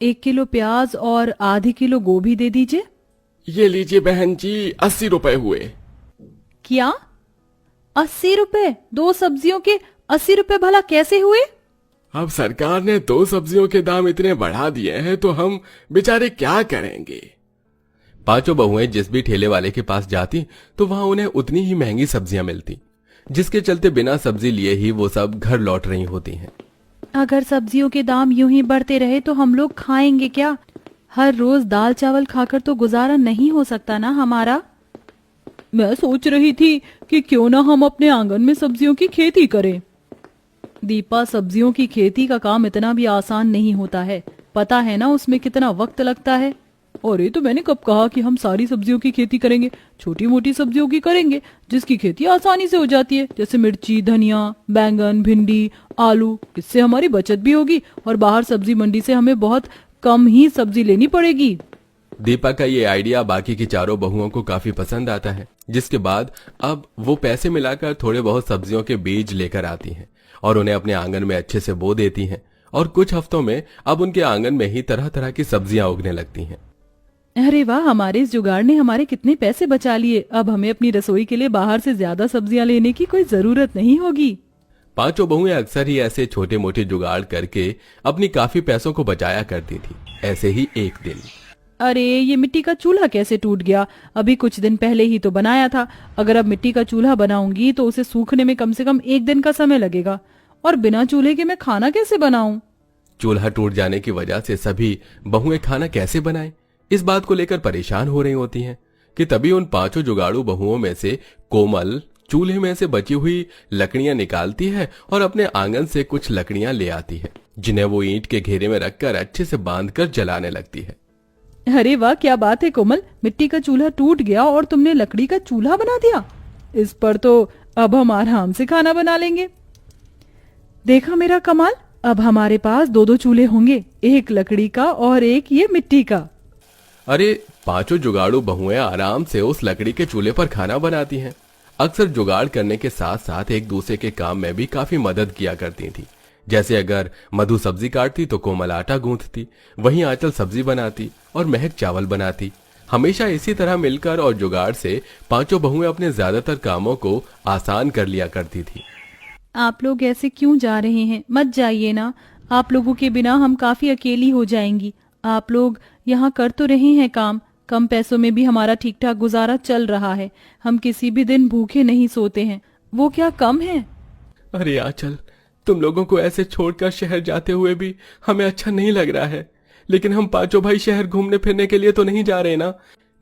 1 kilo प्याज और आधी किलो गोभी दे दीजिए। ये लीजिए बहन जी, 80 रुपए हुए। क्या 80 रुपए? 2 सब्जियों के 80 रुपए भला कैसे हुए? अब सरकार ने 2 सब्जियों के दाम इतने बढ़ा दिए हैं तो हम बेचारे क्या करेंगे। पांचों बहुएं जिस भी ठेले वाले के पास जाती तो वहां उन्हें उतनी ही महंगी सब्जियां मिलती, जिसके चलते बिना सब्जी लिए ही वो सब घर लौट रही होती हैं। अगर सब्जियों के दाम यूं ही बढ़ते रहे तो हम लोग खाएंगे क्या? हर रोज दाल चावल खाकर तो गुजारा नहीं हो सकता ना हमारा। मैं सोच रही थी कि क्यों ना हम अपने आंगन में सब्जियों की खेती करें। दीपा, सब्जियों की खेती का काम इतना भी आसान नहीं होता है, पता है ना उसमें कितना वक्त लगता है। और ये तो मैंने कब कहा कि हम सारी सब्जियों की खेती करेंगे, छोटी मोटी सब्जियों की करेंगे जिसकी खेती आसानी से हो जाती है, जैसे मिर्ची, धनिया, बैंगन, भिंडी, आलू। इससे हमारी बचत भी होगी और बाहर सब्जी मंडी से हमें बहुत कम ही सब्जी लेनी पड़ेगी। दीपा का ये आइडिया बाकी की चारों बहुओं को काफी पसंद आता है, जिसके बाद अब वो पैसे मिलाकर थोड़े बहुत सब्जियों के बीज लेकर आती हैं और उन्हें अपने आंगन में अच्छे से बो देती हैं। और कुछ हफ्तों में अब उनके आंगन में ही तरह तरह की सब्जियां उगने लगती हैं। अरे वाह, हमारे इस जुगाड़ ने हमारे कितने पैसे बचा लिए। अब हमें अपनी रसोई के लिए बाहर से ज्यादा सब्जियां लेने की कोई जरूरत नहीं होगी। पांचों बहुएं अक्सर ही ऐसे छोटे मोटे जुगाड़ करके अपनी काफी पैसों को बचाया करती थी। ऐसे ही एक दिन, अरे ये मिट्टी का चूल्हा कैसे टूट गया? अभी कुछ दिन पहले ही तो बनाया था। अगर अब मिट्टी का चूल्हा बनाऊंगी तो उसे सूखने में कम से कम 1 दिन का समय लगेगा, और बिना चूल्हे के मैं खाना कैसे बनाऊं? चूल्हा टूट जाने की वजह से सभी बहुएं खाना कैसे बनाएं, इस बात को लेकर परेशान हो रही होती हैं कि तभी उन पांचों जुगाड़ू बहुओं में से कोमल चूल्हे में से बची हुई लकड़ियां निकालती है और अपने आंगन से कुछ लकड़ियां ले आती है, जिन्हें वो ईंट के घेरे में रखकर अच्छे से बांधकर जलाने लगती है। अरे वाह, क्या बात है कोमल, मिट्टी का चूल्हा टूट गया और तुमने लकड़ी का चूल्हा बना दिया। इस पर तो अब हम आराम से खाना बना लेंगे। देखा मेरा कमाल, अब हमारे पास 2-2 चूल्हे होंगे, एक लकड़ी का और एक ये मिट्टी का। अरे पांचों जुगाड़ू बहुएं आराम से उस लकड़ी के चूल्हे पर खाना बनाती हैं। अक्सर जुगाड़ करने के साथ साथ एक दूसरे के काम में भी काफी मदद किया करती थी। जैसे अगर मधु सब्जी काटती तो कोमल आटा गूंथती, वहीं आंचल सब्जी बनाती और महक चावल बनाती। हमेशा इसी तरह मिलकर और जुगाड़ से पांचों बहुएं अपने ज्यादातर कामों को आसान कर लिया करती थी। आप लोग ऐसे क्यों जा रहे हैं? मत जाइए ना, आप लोगों के बिना हम काफी अकेली हो जाएंगी। आप लोग यहाँ कर तो रहे हैं काम, कम पैसों में भी हमारा ठीक ठाक गुजारा चल रहा है। हम किसी भी दिन भूखे नहीं सोते हैं, वो क्या कम है? अरे आंचल, तुम लोगों को ऐसे छोड़कर शहर जाते हुए भी हमें अच्छा नहीं लग रहा है, लेकिन हम पांचों भाई शहर घूमने फिरने के लिए तो नहीं जा रहे ना,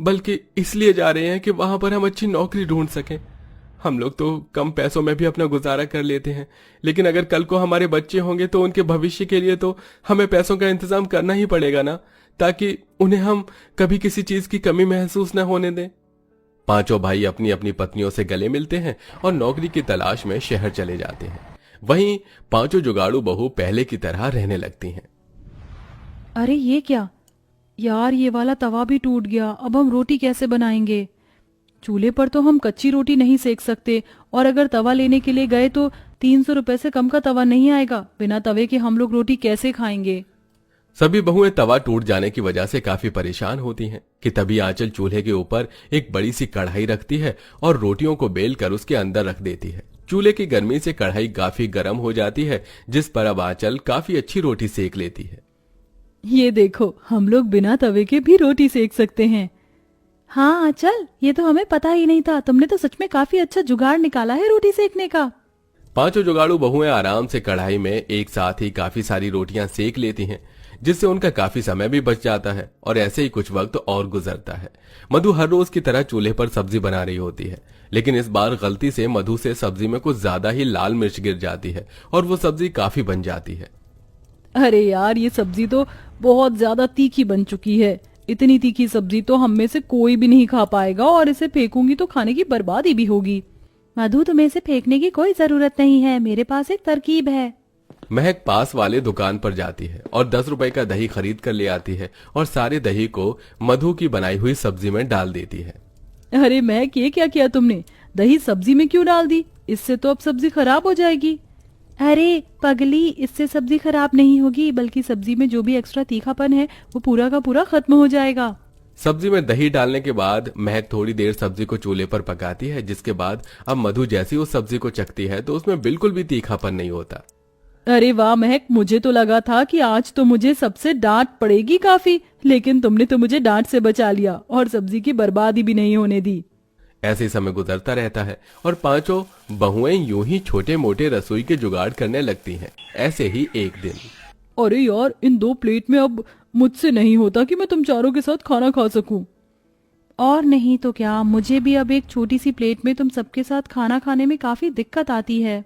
बल्कि इसलिए जा रहे हैं कि वहां पर हम अच्छी नौकरी ढूंढ सकें। हम लोग तो कम पैसों में भी अपना गुजारा कर लेते हैं, लेकिन अगर कल को हमारे बच्चे होंगे तो उनके भविष्य के लिए तो हमें पैसों का इंतजाम करना ही पड़ेगा ना, ताकि उन्हें हम कभी किसी चीज की कमी महसूस न होने दें। पांचों भाई अपनी अपनी पत्नियों से गले मिलते हैं और नौकरी की तलाश में शहर चले जाते हैं। वहीं पांचों जुगाड़ू बहू पहले की तरह रहने लगती हैं। अरे ये क्या यार, ये वाला तवा भी टूट गया। अब हम रोटी कैसे बनाएंगे? चूल्हे पर तो हम कच्ची रोटी नहीं सेक सकते, और अगर तवा लेने के लिए गए तो 300 रुपए से कम का तवा नहीं आएगा। बिना तवे के हम लोग रोटी कैसे खाएंगे? सभी बहुएं तवा टूट जाने की वजह से काफी परेशान होती हैं कि तभी आंचल चूल्हे के ऊपर एक बड़ी सी कढ़ाई रखती है और रोटियों को बेल कर उसके अंदर रख देती है। चूल्हे की गर्मी से कढ़ाई काफी गर्म हो जाती है, जिस पर अब आंचल काफी अच्छी रोटी सेक लेती है। ये देखो, हम लोग बिना तवे के भी रोटी सेक सकते हैं। हाँ आंचल, ये तो हमें पता ही नहीं था। तुमने तो सच में काफी अच्छा जुगाड़ निकाला है रोटी सेकने का। पांचों जुगाड़ू बहुएं आराम से कढ़ाई में एक साथ ही काफी सारी रोटियां सेक लेती हैं, जिससे उनका काफी समय भी बच जाता है और ऐसे ही कुछ वक्त और गुजरता है। मधु हर रोज की तरह चूल्हे पर सब्जी बना रही होती है, लेकिन इस बार गलती से मधु से सब्जी में कुछ ज्यादा ही लाल मिर्च गिर जाती है और वो सब्जी काफी बन जाती है। अरे यार, ये सब्जी तो बहुत ज्यादा तीखी बन चुकी है। इतनी तीखी सब्जी तो हम में से कोई भी नहीं खा पाएगा, और इसे फेंकूंगी तो खाने की बर्बादी भी होगी। मधु, तुम्हें इसे फेंकने की कोई जरूरत नहीं है, मेरे पास एक तरकीब है। महक पास वाले दुकान पर जाती है और 10 रुपए का दही खरीद कर ले आती है और सारे दही को मधु की बनाई हुई सब्जी में डाल देती है। अरे महक, ये क्या किया तुमने? दही सब्जी में क्यों डाल दी? इससे तो अब सब्जी खराब हो जाएगी। अरे पगली, इससे सब्जी खराब नहीं होगी, बल्कि सब्जी में जो भी एक्स्ट्रा तीखापन है वो पूरा का पूरा खत्म हो जाएगा। सब्जी में दही डालने के बाद महक थोड़ी देर सब्जी को चूल्हे पर पकाती है, जिसके बाद अब मधु जैसी उस सब्जी को चखती है तो उसमें बिल्कुल भी तीखापन नहीं होता। अरे वाह महक, मुझे तो लगा था कि आज तो मुझे सबसे डांट पड़ेगी काफी, लेकिन तुमने तो मुझे डांट से बचा लिया और सब्जी की बर्बादी भी नहीं होने दी। ऐसे ही समय गुजरता रहता है और पांचों बहुएं यूं ही छोटे मोटे रसोई के जुगाड़ करने लगती हैं। ऐसे ही एक दिन, अरे यार, इन 2 प्लेट में अब मुझसे नहीं होता कि मैं तुम चारों के साथ खाना खा सकूं। और नहीं तो क्या, मुझे भी अब एक छोटी सी प्लेट में तुम सबके साथ खाना खाने में काफी दिक्कत आती है।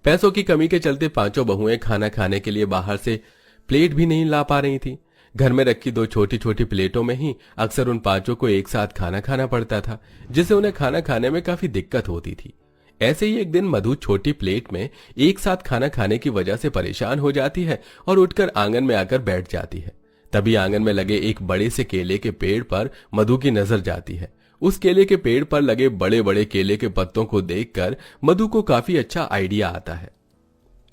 पैसों की कमी के चलते पांचों बहुएं खाना खाने के लिए बाहर से प्लेट भी नहीं ला पा रही थी। घर में रखी 2 छोटी छोटी प्लेटों में ही अक्सर उन पांचों को एक साथ खाना खाना पड़ता था, जिससे उन्हें खाना खाने में काफी दिक्कत होती थी। ऐसे ही एक दिन मधु छोटी प्लेट में एक साथ खाना खाने की वजह से परेशान हो जाती है और उठकर आंगन में आकर बैठ जाती है। तभी आंगन में लगे एक बड़े से केले के पेड़ पर मधु की नजर जाती है। उस केले के पेड़ पर लगे बड़े बड़े केले के पत्तों को देखकर मधु को काफी अच्छा आइडिया आता है।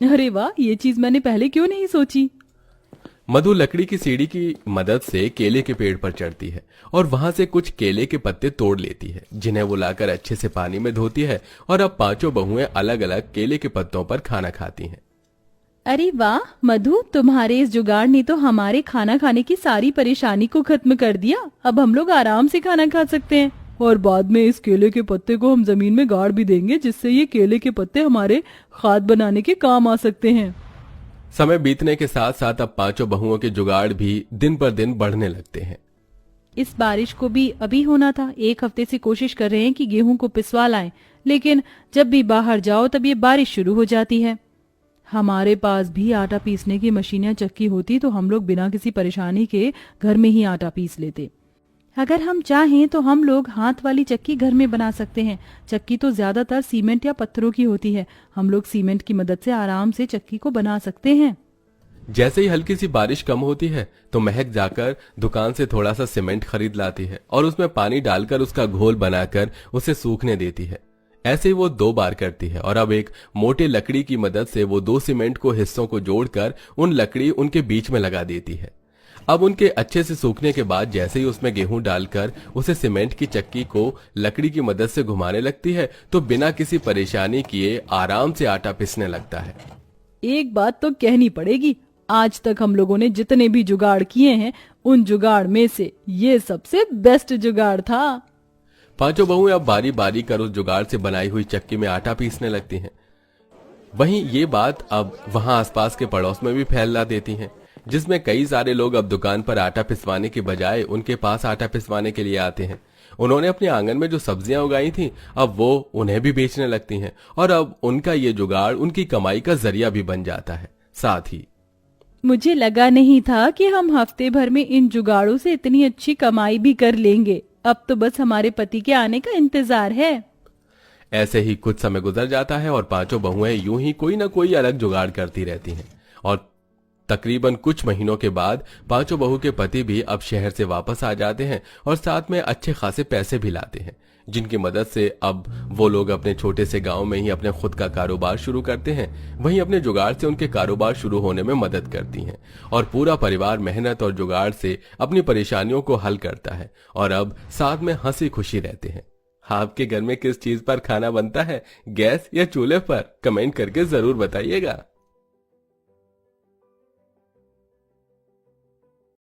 अरे वाह, ये चीज मैंने पहले क्यों नहीं सोची। मधु लकड़ी की सीढ़ी की मदद से केले के पेड़ पर चढ़ती है और वहां से कुछ केले के पत्ते तोड़ लेती है, जिन्हें वो लाकर अच्छे से पानी में धोती है। और अब पांचों बहुएं अलग अलग केले के पत्तों पर खाना खाती हैं। अरे वाह मधु, तुम्हारे इस जुगाड़ ने तो हमारे खाना खाने की सारी परेशानी को खत्म कर दिया। अब हम लोग आराम से खाना खा सकते हैं और बाद में इस केले के पत्ते को हम जमीन में गाड़ भी देंगे, जिससे ये केले के पत्ते हमारे खाद बनाने के काम आ सकते हैं। समय बीतने के साथ साथ अब पांचों बहुओं के जुगाड़ भी दिन पर दिन बढ़ने लगते हैं। इस बारिश को भी अभी होना था। 1 हफ्ते से कोशिश कर रहे हैं कि गेहूं को पिसवा लाएं, लेकिन जब भी बाहर जाओ तब ये बारिश शुरू हो जाती है। हमारे पास भी आटा पीसने की मशीन या चक्की होती तो हम लोग बिना किसी परेशानी के घर में ही आटा पीस लेते। अगर हम चाहें तो हम लोग हाथ वाली चक्की घर में बना सकते हैं। चक्की तो ज्यादातर सीमेंट या पत्थरों की होती है। हम लोग सीमेंट की मदद से आराम से चक्की को बना सकते हैं। जैसे ही हल्की सी बारिश कम होती है तो महक जाकर दुकान से थोड़ा सा सीमेंट खरीद लाती है और उसमें पानी डालकर उसका घोल बनाकर उसे सूखने देती है। ऐसे ही वो 2 बार करती है और अब एक मोटे लकड़ी की मदद से वो 2 सीमेंट को हिस्सों को जोड़कर उन लकड़ी उनके बीच में लगा देती है। अब उनके अच्छे से सूखने के बाद जैसे ही उसमें गेहूं डालकर उसे सीमेंट की चक्की को लकड़ी की मदद से घुमाने लगती है तो बिना किसी परेशानी किए आराम से आटा पिसने लगता है। एक बात तो कहनी पड़ेगी, आज तक हम लोगों ने जितने भी जुगाड़ किए हैं उन जुगाड़ में से ये सबसे बेस्ट जुगाड़ था। पांचों बहुएं अब बारी बारी कर उस जुगाड़ से बनाई हुई चक्की में आटा पीसने लगती हैं। वहीं ये बात अब वहां आसपास के पड़ोस में भी फैला देती हैं, जिसमें कई सारे लोग अब दुकान पर आटा पिसवाने के बजाय उनके पास आटा पिसवाने के लिए आते हैं। उन्होंने अपने आंगन में जो सब्जियां उगाई थी अब वो उन्हें भी बेचने लगती हैं और अब उनका ये जुगाड़ उनकी कमाई का जरिया भी बन जाता है। साथ ही मुझे लगा नहीं था कि हम हफ्ते भर में इन जुगाड़ों से इतनी अच्छी कमाई भी कर लेंगे। अब तो बस हमारे पति के आने का इंतजार है। ऐसे ही कुछ समय गुजर जाता है और पांचों बहुएं यूं ही कोई ना कोई अलग जुगाड़ करती रहती हैं और तकरीबन कुछ महीनों के बाद पांचों बहू के पति भी अब शहर से वापस आ जाते हैं और साथ में अच्छे खासे पैसे भी लाते हैं, जिनकी मदद से अब वो लोग अपने छोटे से गांव में ही अपने खुद का कारोबार शुरू करते हैं। वहीं अपने जुगाड़ से उनके कारोबार शुरू होने में मदद करती हैं और पूरा परिवार मेहनत और जुगाड़ से अपनी परेशानियों को हल करता है और अब साथ में हंसी खुशी रहते हैं। आपके घर में किस चीज पर खाना बनता है, गैस या चूल्हे पर? कमेंट करके जरूर बताइएगा।